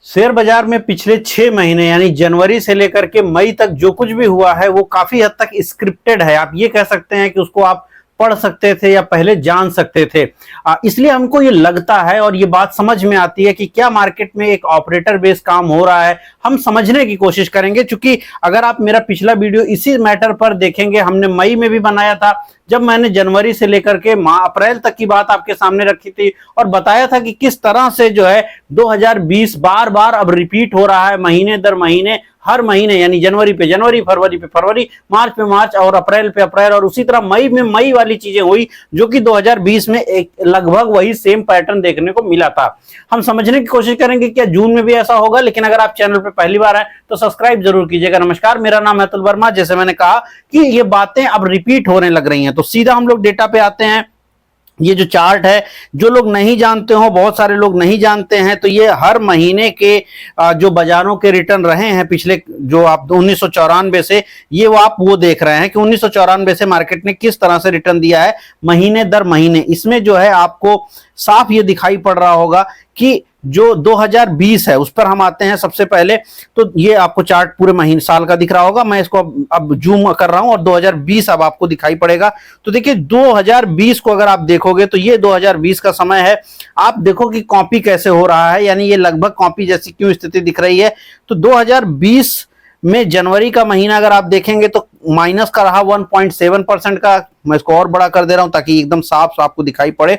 Share बाजार में पिछले 6 महीने यानी जनवरी से लेकर के मई तक जो कुछ भी हुआ है वो काफी हद तक स्क्रिप्टेड है। आप ये कह सकते हैं कि उसको आप पढ़ सकते थे या पहले जान सकते थे। इसलिए हमको ये लगता है और ये बात समझ में आती है कि क्या मार्केट में एक ऑपरेटर बेस काम हो रहा है, हम समझने की कोशिश करेंगे। क्योंकि अगर आप मेरा पिछला वीडियो इसी मैटर पर देखेंगे, हमने मई में भी बनाया था जब मैंने जनवरी से लेकर के अप्रैल तक की बात आपके सामने रखी थी और बताया था कि किस तरह से जो है 2020 बार बार अब रिपीट हो रहा है, महीने दर महीने, हर महीने, यानी जनवरी पे जनवरी, फरवरी पे फरवरी, मार्च पे मार्च और अप्रैल पे अप्रैल, और उसी तरह मई में मई वाली चीजें हुई जो कि 2020 में एक लगभग वही सेम पैटर्न देखने को मिला था। हम समझने की कोशिश करेंगे क्या जून में भी ऐसा होगा। लेकिन अगर आप चैनल पे पहली बार आए तो सब्सक्राइब जरूर कीजिएगा। नमस्कार, मेरा नाम है अतुल वर्मा। जैसे मैंने कहा कि ये बातें अब रिपीट होने लग रही हैं, तो सीधा हम लोग डेटा पे आते हैं। ये जो चार्ट है, जो लोग नहीं जानते हो, बहुत सारे लोग नहीं जानते हैं, तो ये हर महीने के जो बाजारों के रिटर्न रहे हैं पिछले, जो आप 1994 से, ये वो आप वो देख रहे हैं कि 1994 से मार्केट ने किस तरह से रिटर्न दिया है महीने दर महीने। इसमें जो है आपको साफ ये दिखाई पड़ रहा होगा कि जो 2020 है उस पर हम आते हैं सबसे पहले। तो ये आपको चार्ट पूरे महीने साल का दिख रहा होगा, मैं इसको अब जूम कर रहा हूं और 2020 अब आपको दिखाई पड़ेगा। तो देखिए 2020 को अगर आप देखोगे तो ये 2020 का समय है। आप देखो कि कॉपी कैसे हो रहा है, यानी ये लगभग कॉपी जैसी क्यों स्थिति दिख रही है। तो 2020 में जनवरी का महीना अगर आप देखेंगे तो माइनस का रहा 1.7% का। मैं इसको और बड़ा कर दे रहा हूं ताकि एकदम साफ आपको दिखाई पड़े।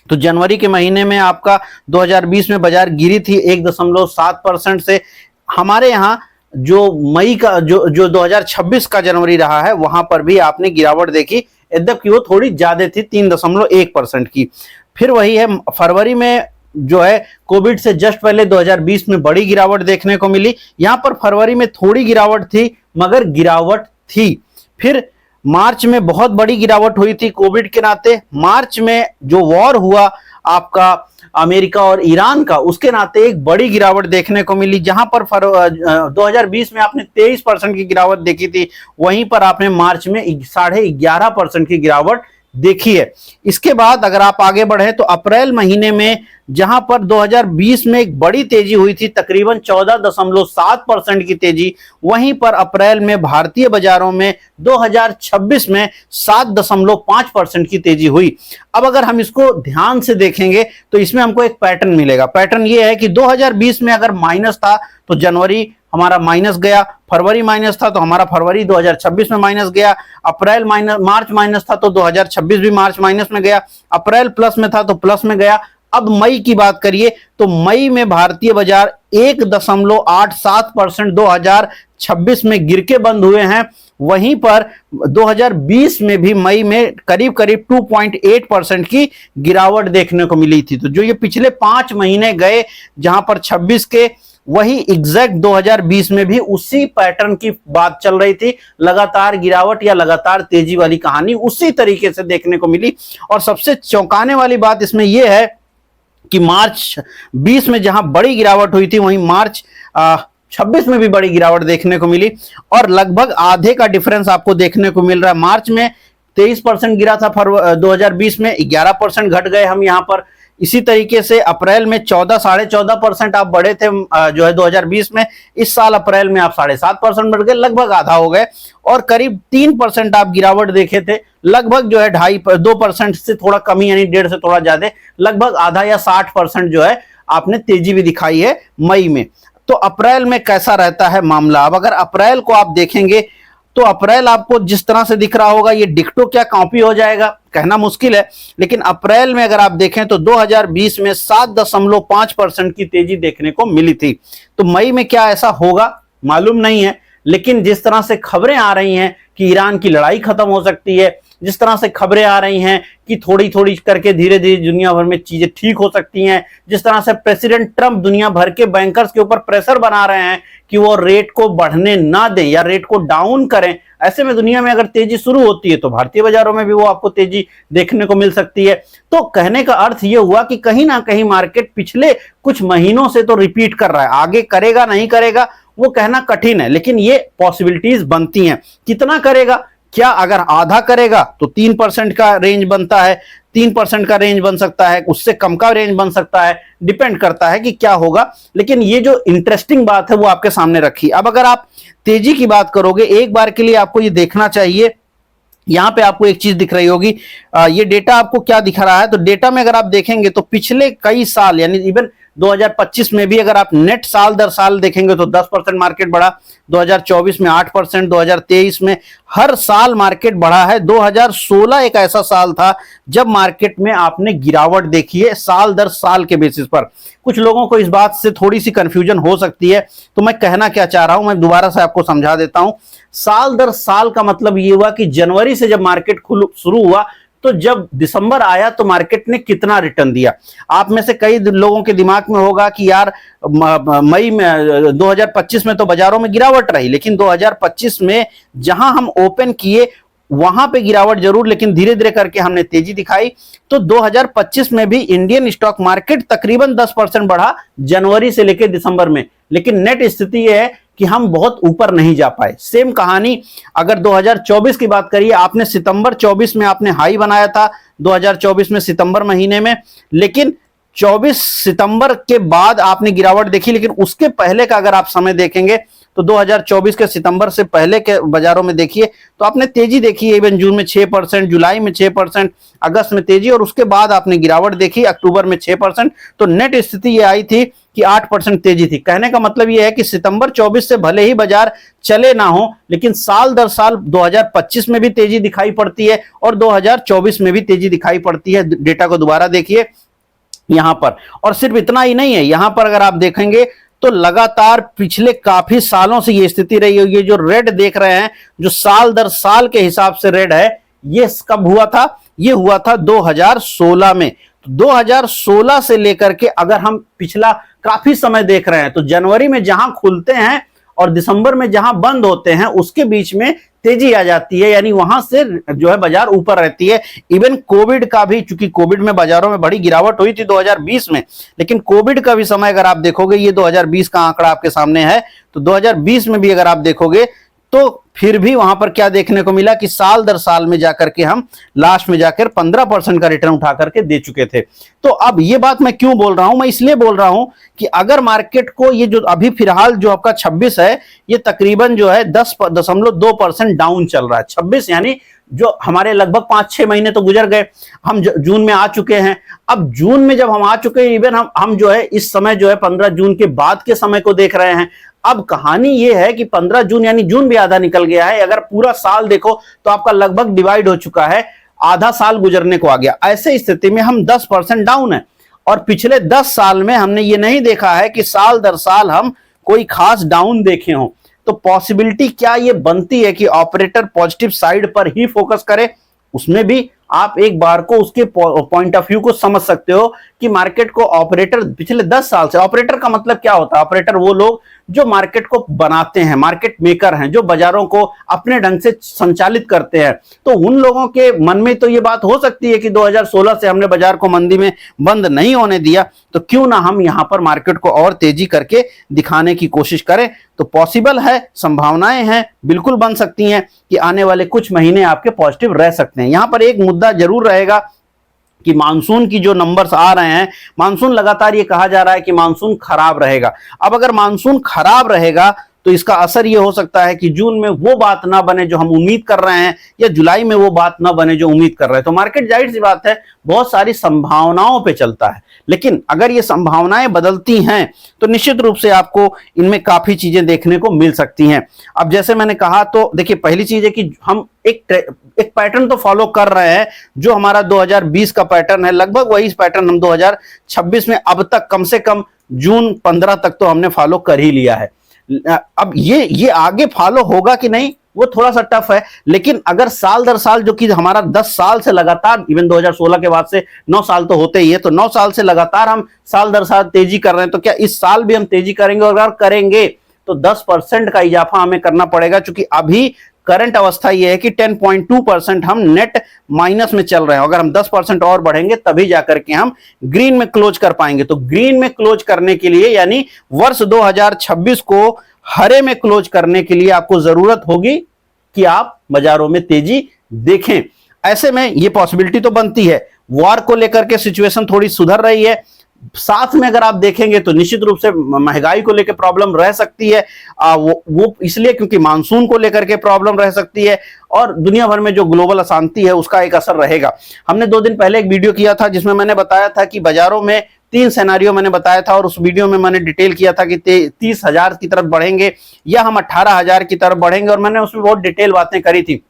तो जनवरी के महीने में आपका 2020 में बाजार गिरी थी 1.7% से। हमारे यहाँ जो मई का जो 2026 का जनवरी रहा है वहां पर भी आपने गिरावट देखी, यद्यपि वो थोड़ी ज्यादा थी 3.1% की। फिर वही है फरवरी में जो है कोविड से जस्ट पहले 2020 में बड़ी गिरावट देखने को मिली। यहां पर फरवरी में थोड़ी गिरावट थी मगर गिरावट थी। फिर मार्च में बहुत बड़ी गिरावट हुई थी कोविड के नाते। मार्च में जो वॉर हुआ आपका अमेरिका और ईरान का, उसके नाते एक बड़ी गिरावट देखने को मिली। जहां पर 2020 में आपने 23% की गिरावट देखी थी, वहीं पर आपने मार्च में 11.5% की गिरावट देखी है। इसके बाद अगर आप आगे बढ़े तो अप्रैल महीने में जहां पर 2020 में एक बड़ी तेजी हुई थी, तकरीबन 14.7% की तेजी, वहीं पर अप्रैल में भारतीय बाजारों में 2026 में 7.5% की तेजी हुई। अब अगर हम इसको ध्यान से देखेंगे तो इसमें हमको एक पैटर्न मिलेगा। पैटर्न ये है कि 2020 में अगर माइनस था तो जनवरी हमारा माइनस गया, फरवरी माइनस था तो हमारा फरवरी 2026 में माइनस गया, अप्रैल माइनस, मार्च माइनस था तो 2026 भी मार्च माइनस में गया, अप्रैल प्लस में था तो प्लस में गया। अब मई की बात करिए तो मई में भारतीय बाजार 1.87% 2026 में गिर के बंद हुए हैं। वहीं पर 2020 में भी मई में करीब करीब 2.8% की गिरावट देखने को मिली थी। तो जो ये पिछले 5 महीने गए जहां पर 26 के, वही एग्जैक्ट 2020 में भी उसी पैटर्न की बात चल रही थी। लगातार गिरावट या लगातार तेजी वाली कहानी उसी तरीके से देखने को मिली। और सबसे चौंकाने वाली बात इसमें यह है कि मार्च 20 में जहां बड़ी गिरावट हुई थी, वहीं मार्च 26 में भी बड़ी गिरावट देखने को मिली और लगभग आधे का डिफरेंस आपको देखने को मिल रहा है। मार्च में 23% गिरा था, 2020 में 11% घट गए हम यहां पर। इसी तरीके से अप्रैल में 14.5% आप बढ़े थे जो है 2020 में। इस साल अप्रैल में आप 7.5% बढ़ गए, लगभग आधा हो गए। और करीब 3% आप गिरावट देखे थे, लगभग जो है 2% से थोड़ा कमी, यानी 1.5 से थोड़ा ज्यादा, लगभग आधा या 60% जो है आपने तेजी भी दिखाई है मई में। तो अप्रैल में कैसा रहता है मामला। अब अगर अप्रैल को आप देखेंगे तो अप्रैल आपको जिस तरह से दिख रहा होगा, ये डिक्टो क्या कॉपी हो जाएगा कहना मुश्किल है। लेकिन अप्रैल में अगर आप देखें तो 2020 में 7.5% की तेजी देखने को मिली थी। तो मई में क्या ऐसा होगा मालूम नहीं है, लेकिन जिस तरह से खबरें आ रही हैं कि ईरान की लड़ाई खत्म हो सकती है, जिस तरह से खबरें आ रही हैं कि थोड़ी थोड़ी करके धीरे धीरे दुनिया भर में चीजें ठीक हो सकती हैं, जिस तरह से प्रेसिडेंट ट्रंप दुनिया भर के बैंकर्स के ऊपर प्रेशर बना रहे हैं कि वो रेट को बढ़ने ना दें या रेट को डाउन करें, ऐसे में दुनिया में अगर तेजी शुरू होती है तो भारतीय बाजारों में भी वो आपको तेजी देखने को मिल सकती है। तो कहने का अर्थ ये हुआ कि कहीं ना कहीं मार्केट पिछले कुछ महीनों से तो रिपीट कर रहा है। आगे करेगा नहीं करेगा वो कहना कठिन है, लेकिन ये पॉसिबिलिटीज बनती हैं। कितना करेगा, क्या अगर आधा करेगा तो 3% का रेंज बनता है, 3% का रेंज बन सकता है, उससे कम का रेंज बन सकता है, डिपेंड करता है कि क्या होगा। लेकिन ये जो इंटरेस्टिंग बात है वो आपके सामने रखी। अब अगर आप तेजी की बात करोगे, एक बार के लिए आपको ये देखना चाहिए, यहां पे आपको एक चीज दिख रही होगी, ये डेटा आपको क्या दिख रहा है, तो डेटा में अगर आप देखेंगे तो पिछले कई साल यानी इवन 2025 में भी अगर आप नेट साल दर साल देखेंगे तो 10% मार्केट बढ़ा, 2024 में 8%, 2023 में हर साल मार्केट बढ़ा है। 2016 एक ऐसा साल था जब मार्केट में आपने गिरावट देखी है साल दर साल के बेसिस पर। कुछ लोगों को इस बात से थोड़ी सी कंफ्यूजन हो सकती है, तो मैं कहना क्या चाह रहा हूं, मैं दोबारा से आपको समझा देता हूं। साल दर साल का मतलब ये हुआ कि जनवरी से जब मार्केट शुरू हुआ तो जब दिसंबर आया तो मार्केट ने कितना रिटर्न दिया। आप में से कई लोगों के दिमाग में होगा कि यार मई में 2025 में तो बाजारों में गिरावट रही, लेकिन 2025 में जहां हम ओपन किए वहां पे गिरावट जरूर, लेकिन धीरे धीरे करके हमने तेजी दिखाई। तो 2025 में भी इंडियन स्टॉक मार्केट तकरीबन 10% बढ़ा जनवरी से लेकर दिसंबर में, लेकिन नेट स्थिति यह है कि हम बहुत ऊपर नहीं जा पाए। सेम कहानी अगर 2024 की बात करिए, आपने सितंबर 24 में आपने हाई बनाया था 2024 में सितंबर महीने में, लेकिन 24 सितंबर के बाद आपने गिरावट देखी। लेकिन उसके पहले का अगर आप समय देखेंगे तो 2024 के सितंबर से पहले के बाजारों में देखिए तो आपने तेजी देखी है, इवन जून में 6%, जुलाई में 6%, अगस्त में तेजी, और उसके बाद आपने गिरावट देखी अक्टूबर में 6%। तो नेट स्थिति ये आई थी कि 8% तेजी थी। कहने का मतलब ये है कि सितंबर 24 से भले ही बाजार चले ना हो, लेकिन साल दर साल 2025 में भी तेजी दिखाई पड़ती है और 2024 में भी तेजी दिखाई पड़ती है। डेटा को दोबारा देखिए यहां पर, और सिर्फ इतना ही नहीं है, यहां पर अगर आप देखेंगे तो लगातार पिछले काफी सालों से ये स्थिति रही है। ये जो रेड देख रहे हैं, जो साल दर साल के हिसाब से रेड है, ये कब हुआ था? ये हुआ था 2016 में। तो 2016 से लेकर के अगर हम पिछला काफी समय देख रहे हैं तो जनवरी में जहां खुलते हैं और दिसंबर में जहां बंद होते हैं उसके बीच में तेजी आ जाती है, यानी वहां से जो है बाजार ऊपर रहती है। इवन कोविड का भी, चूंकि कोविड में बाजारों में बड़ी गिरावट हुई थी 2020 में, लेकिन कोविड का भी समय अगर आप देखोगे, ये 2020 का आंकड़ा आपके सामने है, तो 2020 में भी अगर आप देखोगे तो फिर भी वहां पर क्या देखने को मिला कि साल दर साल में जाकर के हम लास्ट में जाकर 15% का रिटर्न उठा करके दे चुके थे। तो अब ये बात मैं क्यों बोल रहा हूं? मैं इसलिए बोल रहा हूं कि अगर मार्केट को ये जो अभी फिलहाल जो आपका 26 है, ये तकरीबन जो है 10.2% डाउन चल रहा है। 26 यानी जो हमारे लगभग 5-6 महीने तो गुजर गए, हम जून में आ चुके हैं। अब जून में जब हम आ चुके हैं, इवन हम जो है इस समय जो है 15 जून के बाद के समय को देख रहे हैं। अब कहानी यह है कि 15 जून यानी जून भी आधा निकल गया है। अगर पूरा साल देखो तो आपका लगभग डिवाइड हो चुका है, आधा साल गुजरने को आ गया। ऐसे स्थिति में हम 10% डाउन है, और पिछले 10 साल में हमने ये नहीं देखा है कि साल दर साल हम कोई खास डाउन देखे हों। तो पॉसिबिलिटी क्या ये बनती है कि ऑपरेटर पॉजिटिव साइड पर ही फोकस करे? उसमें भी आप एक बार को उसके पॉइंट ऑफ व्यू को समझ सकते हो कि मार्केट को ऑपरेटर पिछले 10 साल से, ऑपरेटर का मतलब क्या होता है? ऑपरेटर वो लोग जो मार्केट को बनाते हैं, मार्केट मेकर हैं, जो बाजारों को अपने ढंग से संचालित करते हैं। तो उन लोगों के मन में तो ये बात हो सकती है कि 2016 से हमने बाजार को मंदी में बंद नहीं होने दिया, तो क्यों ना हम यहां पर मार्केट को और तेजी करके दिखाने की कोशिश करें। तो पॉसिबल है, संभावनाएं हैं, बिल्कुल बन सकती हैं कि आने वाले कुछ महीने आपके पॉजिटिव रह सकते हैं। यहां पर एक मुद्दा जरूर रहेगा कि मानसून की जो नंबर्स आ रहे हैं, मानसून लगातार ये कहा जा रहा है कि मानसून खराब रहेगा। अब अगर मानसून खराब रहेगा तो इसका असर ये हो सकता है कि जून में वो बात ना बने जो हम उम्मीद कर रहे हैं, या जुलाई में वो बात ना बने जो उम्मीद कर रहे हैं। तो मार्केट जाहिर सी बात है बहुत सारी संभावनाओं पे चलता है, लेकिन अगर ये संभावनाएं बदलती हैं तो निश्चित रूप से आपको इनमें काफी चीजें देखने को मिल सकती हैं। अब जैसे मैंने कहा, तो देखिए पहली चीज है कि हम एक पैटर्न तो फॉलो कर रहे हैं, जो हमारा 2020 का पैटर्न है, लगभग वही पैटर्न हम 2026 में अब तक कम से कम जून 15 तक तो हमने फॉलो कर ही लिया है। अब ये आगे फॉलो होगा कि नहीं वो थोड़ा सा टफ है, लेकिन अगर साल दर साल, जो कि हमारा 10 साल से लगातार, इवन 2016 के बाद से 9 साल तो होते ही है, तो 9 साल से लगातार हम साल दर साल तेजी कर रहे हैं, तो क्या इस साल भी हम तेजी करेंगे? और अगर करेंगे तो 10% का इजाफा हमें करना पड़ेगा, क्योंकि अभी करंट अवस्था यह है कि 10.2% हम नेट माइनस में चल रहे हैं। अगर हम 10% और बढ़ेंगे तभी जाकर के हम ग्रीन में क्लोज कर पाएंगे। तो ग्रीन में क्लोज करने के लिए, यानी वर्ष 2026 को हरे में क्लोज करने के लिए आपको जरूरत होगी कि आप बाजारों में तेजी देखें। ऐसे में ये पॉसिबिलिटी तो बनती है, वॉर को लेकर के सिचुएशन थोड़ी सुधर रही है, साथ में अगर आप देखेंगे तो निश्चित रूप से महंगाई को लेकर प्रॉब्लम रह सकती है, वो इसलिए क्योंकि मानसून को लेकर के प्रॉब्लम रह सकती है, और दुनिया भर में जो ग्लोबल अशांति है उसका एक असर रहेगा। हमने 2 दिन पहले एक वीडियो किया था जिसमें मैंने बताया था कि बाजारों में 3 सिनेरियो मैंने बताया था, और उस वीडियो में मैंने डिटेल किया था कि 30,000 की तरफ बढ़ेंगे या हम 18,000 की तरफ बढ़ेंगे, और मैंने उसमें बहुत डिटेल बातें करी थी।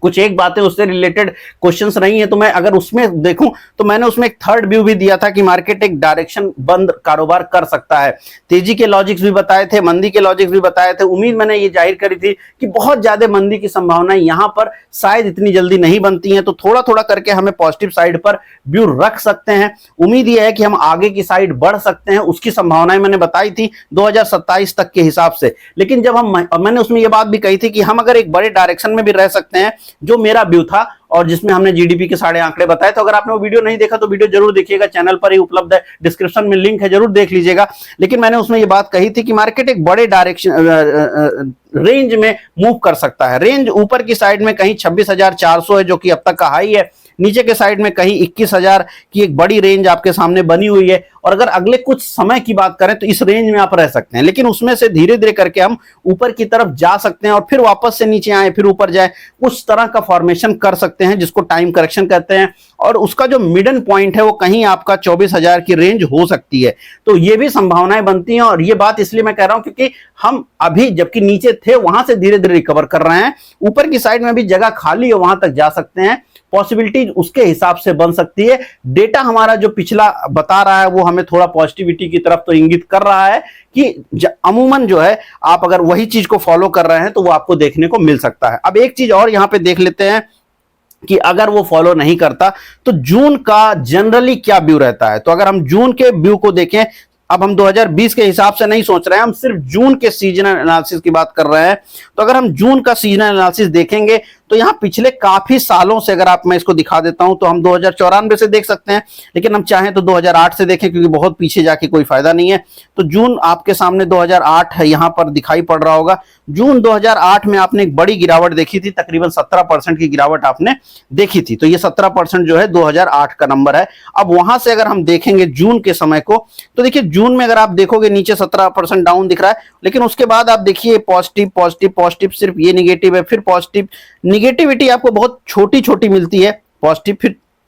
कुछ एक बातें उससे रिलेटेड क्वेश्चंस रही हैं, तो मैं अगर उसमें देखूं तो मैंने उसमें एक थर्ड व्यू भी दिया था कि मार्केट एक डायरेक्शन बंद कारोबार कर सकता है। तेजी के लॉजिक्स भी बताए थे, मंदी के लॉजिक्स भी बताए थे। उम्मीद मैंने ये जाहिर करी थी कि बहुत ज्यादा मंदी की संभावना यहां पर शायद इतनी जल्दी नहीं बनती है, तो थोड़ा थोड़ा करके हमें पॉजिटिव साइड पर व्यू रख सकते हैं। उम्मीद यह है कि हम आगे की साइड बढ़ सकते हैं, उसकी संभावनाएं मैंने बताई थी 2027 तक के हिसाब से। लेकिन जब मैंने उसमें यह बात भी कही थी कि हम अगर एक बड़े डायरेक्शन में भी रह सकते हैं, जो मेरा व्यू था, और जिसमें हमने जीडीपी के सारे आंकड़े बताए। तो अगर आपने वो वीडियो नहीं देखा तो वीडियो जरूर देखिएगा, चैनल पर ही उपलब्ध है, डिस्क्रिप्शन में लिंक है, जरूर देख लीजिएगा। लेकिन मैंने उसमें ये बात कही थी कि मार्केट एक बड़े डायरेक्शन रेंज में मूव कर सकता है। रेंज ऊपर की साइड में कहीं 26,400 है जो कि अब तक का हाई है, नीचे के साइड में कहीं 21,000 की एक बड़ी रेंज आपके सामने बनी हुई है। और अगर अगले कुछ समय की बात करें तो इस रेंज में आप रह सकते हैं, लेकिन उसमें से धीरे धीरे करके हम ऊपर की तरफ जा सकते हैं और फिर वापस से नीचे आए, फिर ऊपर जाए, उस तरह का फॉर्मेशन कर सकते हैं जिसको टाइम करेक्शन कहते हैं। और उसका जो मिडन पॉइंट है वो कहीं आपका 24,000 की रेंज हो सकती है। तो ये भी संभावनाएं बनती हैं, और ये बात इसलिए मैं कह रहा हूं क्योंकि हम अभी जबकि नीचे थे वहां से धीरे धीरे रिकवर कर रहे हैं, ऊपर की साइड में भी जगह खाली है, वहां तक जा सकते हैं। पॉसिबिलिटी उसके हिसाब से बन सकती है। डेटा हमारा जो पिछला बता रहा है वो हमें थोड़ा पॉजिटिविटी की तरफ तो इंगित कर रहा है कि अमूमन जो है आप अगर वही चीज को फॉलो कर रहे हैं तो वो आपको देखने को मिल सकता है। अब एक चीज और यहां पे देख लेते हैं कि अगर वो फॉलो नहीं करता तो जून का जनरली क्या व्यू रहता है। तो अगर हम जून के व्यू को देखें, अब हम 2020 के हिसाब से नहीं सोच रहे हैं, हम सिर्फ जून के सीजनल एनालिसिस की बात कर रहे हैं। तो अगर हम जून का सीजनल एनालिसिस देखेंगे तो यहां पिछले काफी सालों से, अगर आप मैं इसको दिखा देता हूं तो हम 2094 से देख सकते हैं, लेकिन हम चाहें तो 2008 से देखें क्योंकि बहुत पीछे जाके कोई फायदा नहीं है। तो जून आपके सामने 2008 है, यहां पर दिखाई पड़ रहा होगा। जून 2008 में आपने एक बड़ी गिरावट देखी थी, तकरीबन 17% की गिरावट आपने देखी थी। तो ये 17% जो है 2008 का नंबर है। अब वहां से अगर हम देखेंगे जून के समय को, तो देखिए जून में अगर आप देखोगे नीचे 17% डाउन दिख रहा है, लेकिन उसके बाद आप देखिए पॉजिटिव पॉजिटिव पॉजिटिव, सिर्फ ये निगेटिव है, फिर पॉजिटिव। निगेटिविटी आपको बहुत छोटी छोटी मिलती है, पॉजिटिव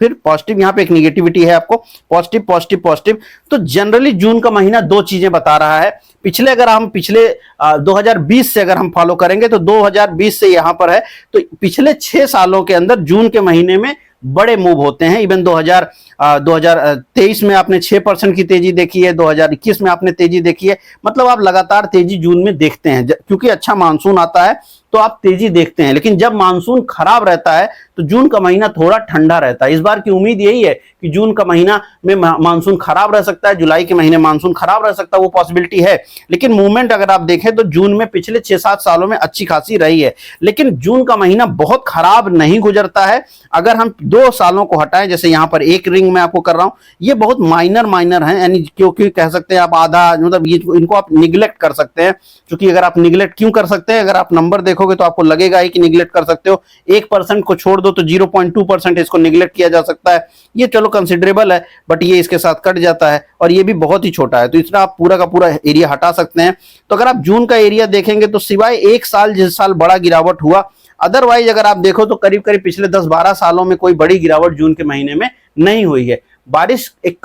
फिर पॉजिटिव, यहां पे एक निगेटिविटी है आपको, पॉजिटिव पॉजिटिव पॉजिटिव। तो जनरली जून का महीना दो चीजें बता रहा है। पिछले अगर हम 2020 से अगर हम फॉलो करेंगे तो 2020 से यहां पर है, तो पिछले 6 सालों के अंदर जून के महीने में बड़े मूव होते हैं। इवन 2023 में आपने 6% की तेजी देखी है, 2021 में आपने तेजी देखी है। मतलब आप लगातार तेजी जून में देखते हैं, क्योंकि अच्छा मानसून आता है तो आप तेजी देखते हैं। लेकिन जब मानसून खराब रहता है तो जून का महीना थोड़ा ठंडा रहता है। इस बार की उम्मीद यही है कि जून का महीना में मानसून खराब रह सकता है, जुलाई के महीने मानसून खराब रह सकता है, वो पॉसिबिलिटी है। लेकिन मूवमेंट अगर आप देखें तो जून में पिछले 6-7 सालों में अच्छी खासी रही है। लेकिन जून का महीना बहुत खराब नहीं गुजरता है। अगर हम 2 सालों को हटाएं, जैसे यहां पर एक रिंग में आपको कर रहा हूं, ये बहुत माइनर है, यानी क्योंकि कह सकते हैं आप आधा, मतलब इनको आप निगलेक्ट कर सकते हैं। क्योंकि अगर आप निगलेक्ट क्यों कर सकते हैं, अगर आप नंबर देखोगे तो आपको लगेगा ही कि निगलेक्ट कर सकते हो। 1% को छोड़ दो तो 0.2% इसको निगलेक्ट किया जा सकता है। ये चलो कंसिडरेबल है, बट ये इसके साथ कट जाता है, और ये भी बहुत ही छोटा है, तो इसमें आप पूरा का पूरा एरिया हटा सकते हैं। तो अगर आप जून का एरिया देखेंगे तो सिवाय एक साल जिस साल बड़ा गिरावट हुआ, अदरवाइज अगर आप देखो तो करीब करीब पिछले 10-12 सालों में कोई बड़ी गिरावट जून के महीने में नहीं हुई है। बारिश एक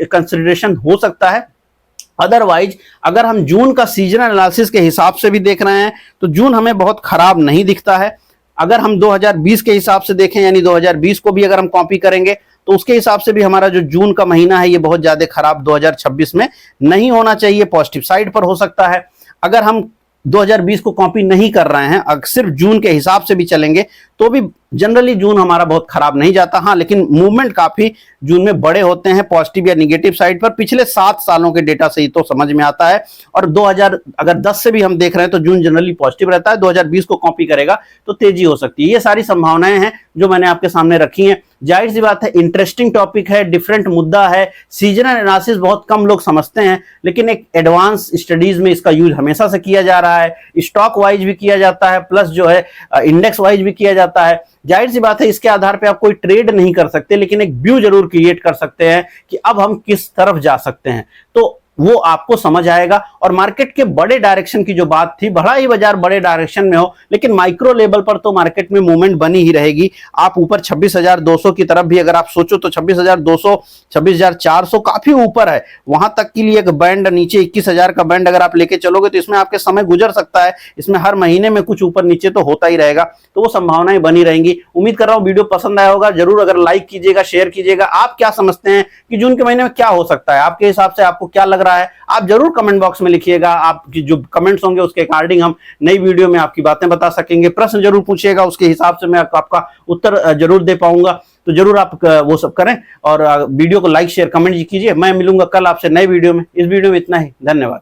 कंसिडरेशन हो सकता है, अदरवाइज अगर हम जून का सीजनल एनालिसिस के हिसाब से भी देख रहे हैं तो जून हमें बहुत खराब नहीं दिखता है। अगर हम 2020 के हिसाब से देखें, यानी 2020 को भी अगर हम कॉपी करेंगे तो उसके हिसाब से भी हमारा जो जून का महीना है ये बहुत ज्यादा खराब 2026 में नहीं होना चाहिए, पॉजिटिव साइड पर हो सकता है। अगर हम 2020 को कॉपी नहीं कर रहे हैं, सिर्फ जून के हिसाब से भी चलेंगे तो भी जनरली जून हमारा बहुत खराब नहीं जाता, हाँ, लेकिन मूवमेंट काफी जून में बड़े होते हैं पॉजिटिव या निगेटिव साइड पर। पिछले 7 सालों के डेटा से ही तो समझ में आता है। और 2010 से भी हम देख रहे हैं तो जून जनरली पॉजिटिव रहता है। 2020 को कॉपी करेगा तो तेजी हो सकती है। ये सारी संभावनाएं हैं जो मैंने आपके सामने रखी हैं। जाहिर सी बात है, इंटरेस्टिंग टॉपिक है, डिफरेंट मुद्दा है। सीजनल एनालिसिस बहुत कम लोग समझते हैं, लेकिन एक एडवांस स्टडीज में इसका यूज हमेशा से किया जा रहा है। स्टॉक वाइज भी किया जाता है, प्लस जो है इंडेक्स वाइज भी किया जाता है। जाहिर सी बात है, इसके आधार पे आप कोई ट्रेड नहीं कर सकते, लेकिन एक व्यू जरूर क्रिएट कर सकते हैं कि अब हम किस तरफ जा सकते हैं, तो वो आपको समझ आएगा। और मार्केट के बड़े डायरेक्शन की जो बात थी, भला ही बाजार बड़े डायरेक्शन में हो, लेकिन माइक्रो लेवल पर तो मार्केट में मूवमेंट बनी ही रहेगी। आप ऊपर 26,200 की तरफ भी अगर आप सोचो तो 26,200, 26,400 काफी ऊपर है। वहां तक के लिए एक बैंड, नीचे 21,000 का बैंड अगर आप लेके चलोगे तो इसमें आपके समय गुजर सकता है। इसमें हर महीने में कुछ ऊपर नीचे तो होता ही रहेगा, तो वो संभावनाएं बनी रहेंगी। उम्मीद कर रहा हूं वीडियो पसंद आया होगा। जरूर अगर लाइक कीजिएगा, शेयर कीजिएगा। आप क्या समझते हैं कि जून के महीने में क्या हो सकता है, आपके हिसाब से आपको क्या लग रहा है, आप जरूर कमेंट बॉक्स में लिखिएगा। आपकी जो कमेंट्स होंगे उसके अकॉर्डिंग हम नई वीडियो में आपकी बातें बता सकेंगे। प्रश्न जरूर पूछिएगा, उसके हिसाब से मैं आपका उत्तर जरूर दे पाऊंगा। तो जरूर आप वो सब करें और वीडियो को लाइक शेयर कमेंट कीजिए। मैं मिलूंगा कल आपसे नए वीडियो में। इस वीडियो में इतना ही, धन्यवाद।